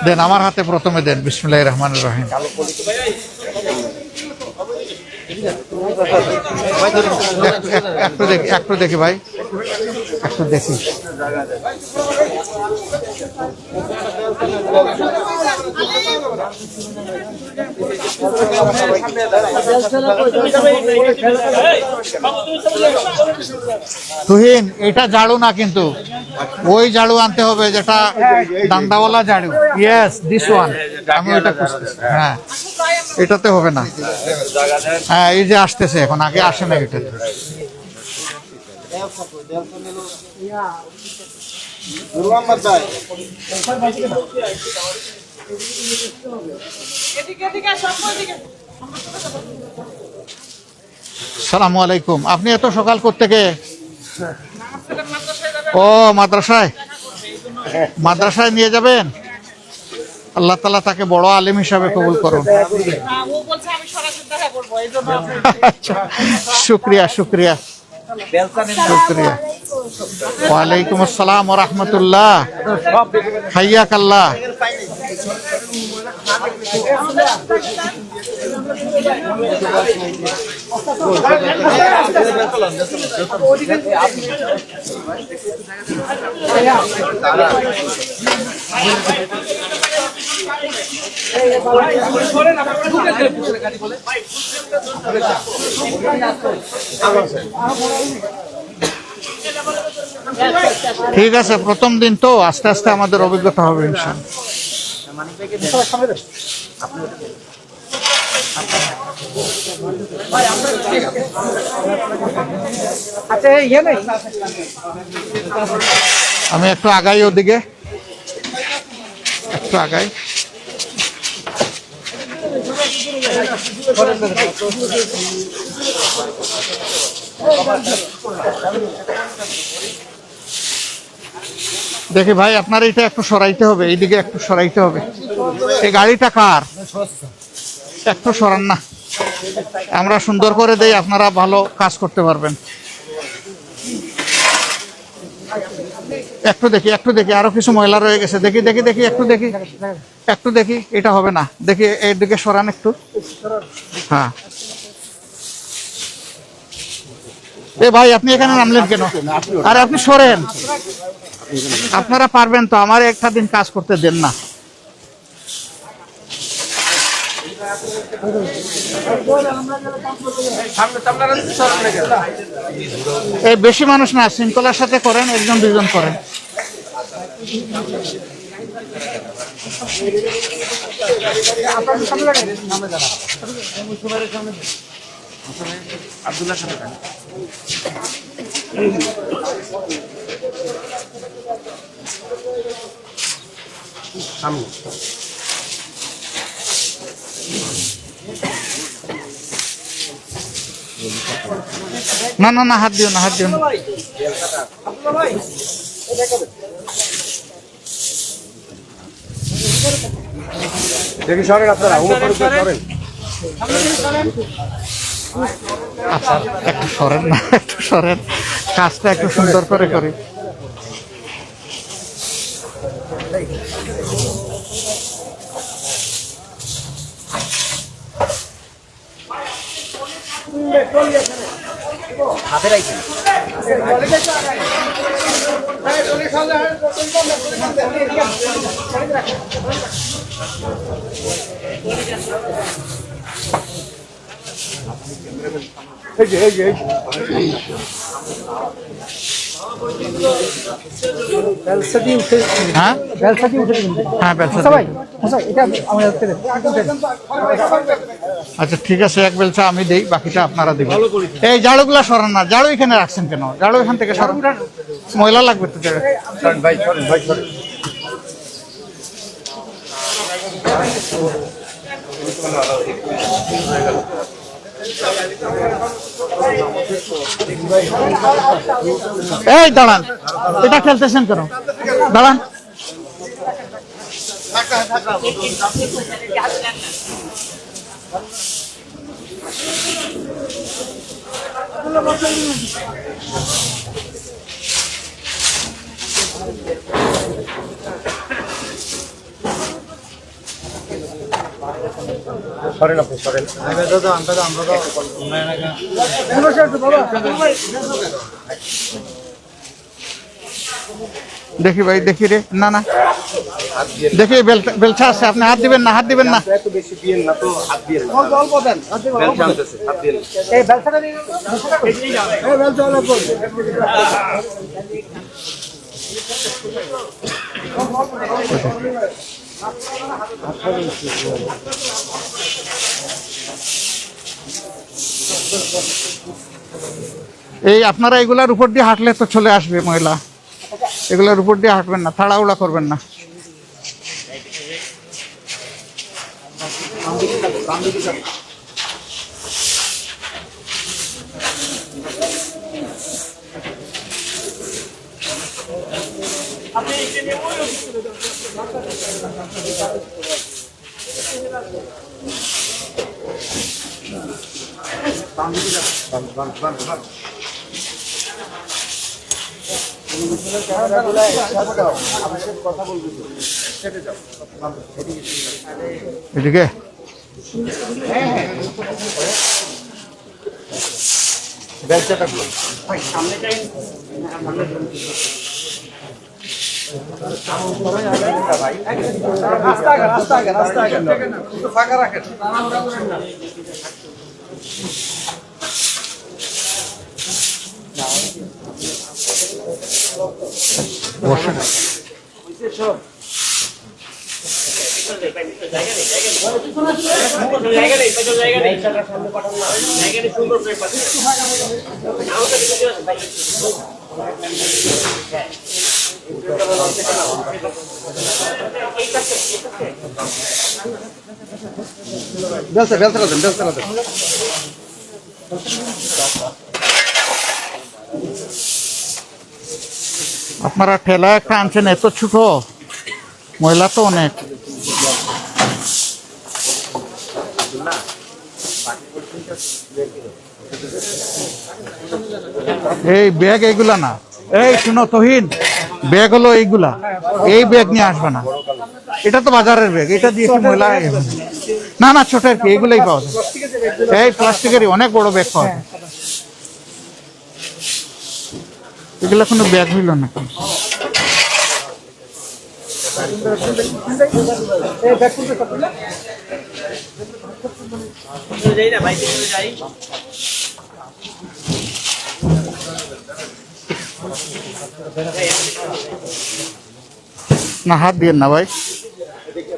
দেন আমার হাতে প্রথমে দেন, বিসমিল্লাহির রহমানির রহিম। একটু দেখি ভাই, একটু দেখি। তুহিন, এটা ঝাড়ু না কিন্তু, ওই ঝাড়ু আনতে হবে যেটা ডান্ডাওয়ালা ঝাড়ু। Yes, this one. আমি ওইটা খুঁজতেছি। হ্যাঁ, এটাতে হবে না। হ্যাঁ, এই যে আসতেছে এখন, আগে আসে না এটা। সালামু আলাইকুম। আপনি এত সকাল কোত্থেকে? ও, মাদ্রাসায় নিয়ে যাবেন? আল্লাহ তাআলা তাকে বড় আলেম হিসাবে কবুল করুন। শুকরিয়া শুকরিয়া শুকরিয়া। ওয়ালাইকুম আসসালাম ওয়া রাহমাতুল্লাহ। হাইয়াকাল্লাহ। ঠিক আছে, প্রথম দিন তো, আস্তে আস্তে আমাদের অভিজ্ঞতা হবে ইনশাআল্লাহ। আমি একটু আগাই, ওদিকে একটু আগাই। দেখি ভাই, আপনার এটা একটু সরাইতে হবে, এইদিকে একটু সরাইতে হবে। এই গাড়িটা কার? একটু সরান না, আমরা সুন্দর করে দেই, আপনারা ভালো কাজ করতে পারবেন। একটু দেখি, আরো কিছু ময়লা রয়ে গেছে। দেখি একটু দেখি, এটা হবে না। দেখি এর দিকে সরান একটু। হ্যাঁ, এ ভাই, আপনি এখানে নামলেন কেন? আরে আপনি সরেন, আপনারা পারবেন তো, আমার একটা দিন কাজ করতে দেন না। এই বেশি মানুষ না, শৃঙ্খলার সাথে করেন, একজন দুজন করেন। না, হাত দিও না। দেখি সরেন আপনারা, আচ্ছা, একটু সরেন না, একটু সরেন, কাজটা একটু সুন্দর করে করি। হাতে রাখছেন। হ্যাঁ, আচ্ছা ঠিক আছে, এক বেলচা আমি দেই, বাকিটা আপনারা দেবেন। এই ঝাড়ুগুলা সরান না, ঝাড়ু এখানে রাখছেন কেন? ঝাড়ু এখান থেকে সরান, ময়লা লাগবে তো। এই দাঁড়ান, এটা খেলতেছেন কেন? দাঁড়ান। দেখি ভাই, দেখি রে, না না দেখি বেলচা আছে, আপনি হাত দিবেন না, হাত দিবেন না। এই আপনারা এগুলার উপর দিয়ে হাঁটলে তো চলে আসবে ময়লা, এগুলোর উপর দিয়ে হাঁটবেন না, তাড়াহুড়া করবেন না। এদিকে ফাঁকা রাখেন। আপনারা ঠেলা একটা আনছেন, এত ছোট, ময়লা তো অনেক। এই ব্যাগ এইগুলা না, এই শুনো তহিন, ব্যাগ হলো এইগুলা, এই ব্যাগ নিয়ে আসবে না, এটা তো বাজারের ব্যাগ, এটা দিয়ে কি ময়লা? না না, ছোট আর কি, এইগুলাই পাওয়া যায়। এই প্লাস্টিকেরই অনেক বড় ব্যাগ পাওয়া যায়, এগুলা কোনো ব্যাগ হইল না। না হাত দিয়ে না ভাই,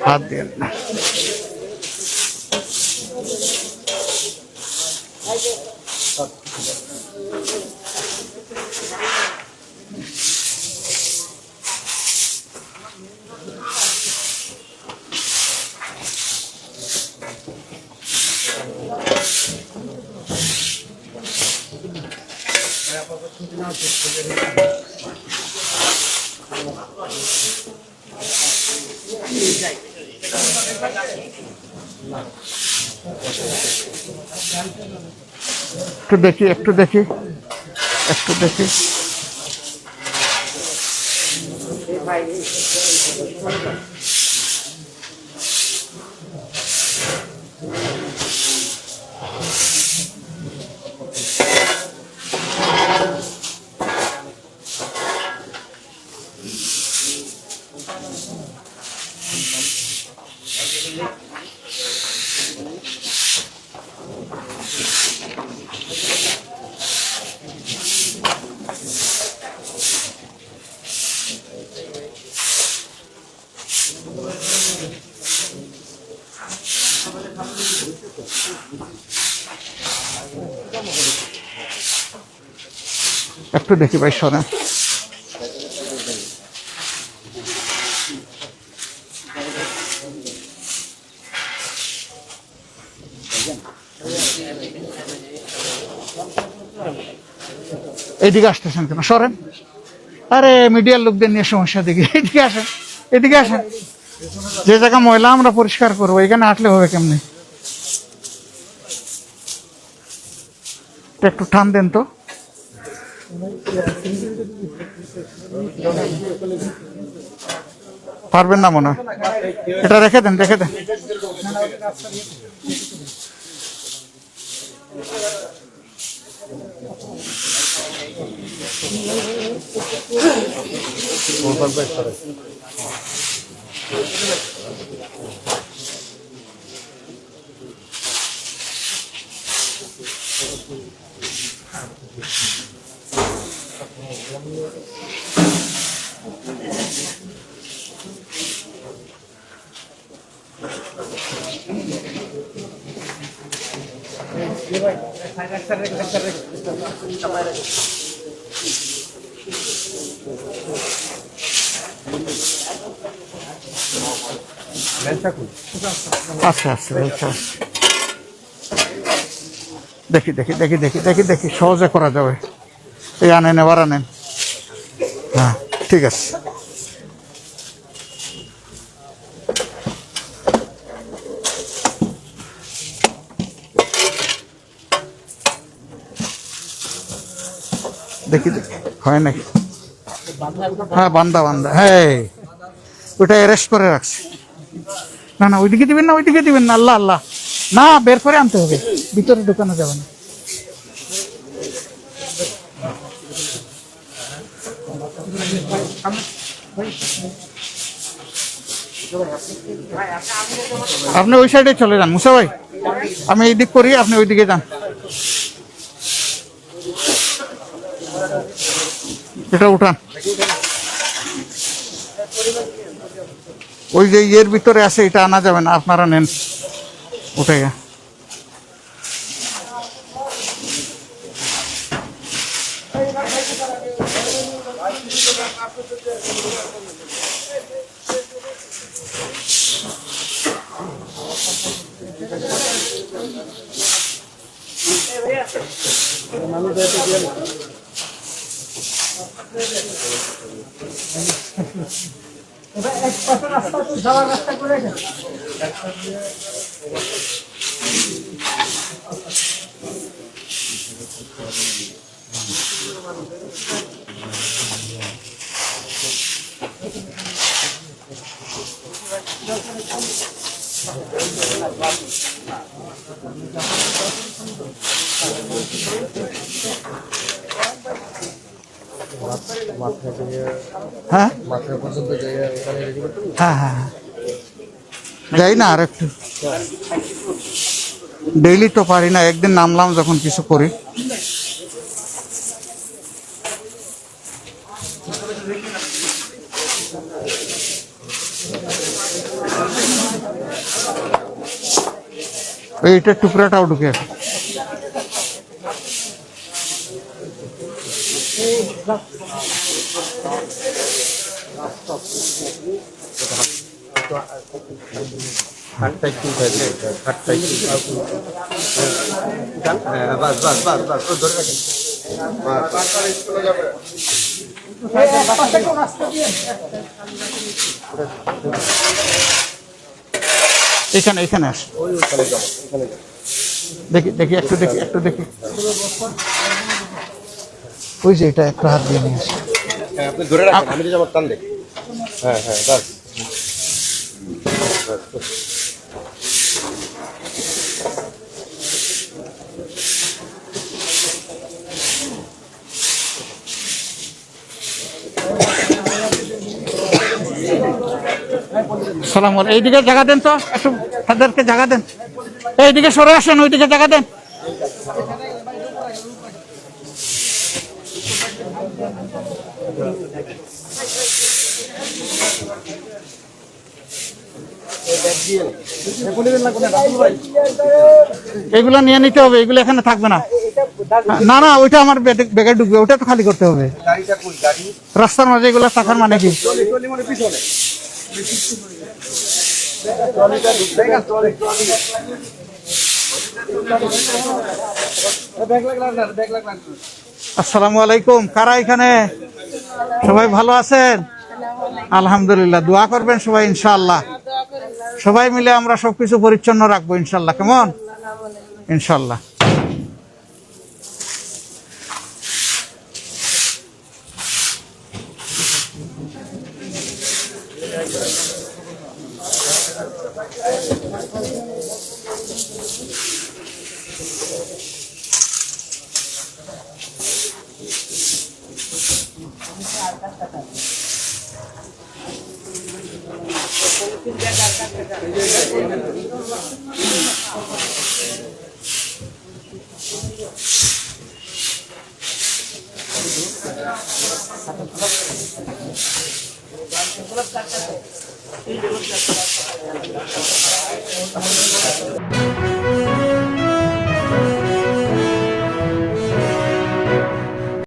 হাত দিয়ে না। একটু দেখি, একটু দেখি, একটু দেখি। একটু দেখি ভাই, শোনেন। এইদিকে আসতেছেন কেন? সরেন। আরে মিডিয়ার লোকদের নিয়ে সমস্যা, দিকে এদিকে আসেন, এদিকে আসেন। যে জায়গা ময়লা আমরা পরিষ্কার করবো, এখানে হাঁটলে হবে কেমনি? একটু টান দেন তো। পারবেন না মনে হয়, এটা রেখে দেন, রেখে দেন। আচ্ছা আচ্ছা আচ্ছা দেখি দেখি দেখি দেখি দেখি দেখি সহজে করা যাবে। এই আনেন, এবার আনেন। হ্যাঁ ঠিক আছে। দেখি দেখি হয় নাকি। হ্যাঁ বান্দা বান্দা, হ্যাঁ ওটা অ্যারেস্ট করে রাখছে। না না ওইদিকে দিবেন না, ওইদিকে দিবেন না, আল্লাহ আল্লাহ, না বের করে আনতে হবে, ভিতরে ঢুকানো যাবে না। আপনি ওই সাইডে চলে যান মুসা ভাই, আমি এই দিক করি, আপনি ওই দিকে যান। এটা উঠান, ওই যে ইয়ের ভিতরে আছে, এটা আনা যাবে না, আপনারা নেন উঠে গা। হ্যাঁ হ্যাঁ হ্যাঁ যাই না আর একটু, ডেইলি তো পারি না, একদিন নামলাম যখন কিছু করি। এইটার টুকরাটাও ঢুকে আছে। এখানে এখানে আস, দেখি দেখি একটু দেখি একটু দেখি, ওই যে এটা একটা হাত দিয়ে নিয়ে আসি। আপনি ধরে রাখেন, আমি যাবো টান দেখি। হ্যাঁ হ্যাঁ বাস। সালাম, এইদিকে জায়গা দেন তো, একটু তাদেরকে জায়গা দেন, এইদিকে সরে আসেন, ওইদিকে জায়গা দেন। এগুলো নিয়ে নিতে হবে, এগুলো এখানে থাকবে না। না না ওইটা আমার ব্যাগে ঢুকবে, ওটা তো খালি করতে হবে। রাস্তার মাঝে এগুলো থাকার মানে কি? আসসালামু আলাইকুম, কারা এখানে? সবাই ভালো আছেন? আলহামদুলিল্লাহ, দোয়া করবেন সবাই ইনশাআল্লাহ। সবাই মিলে আমরা সবকিছু পরিচ্ছন্ন রাখবো ইনশাআল্লাহ, কেমন? ইনশাআল্লাহ। Gracias.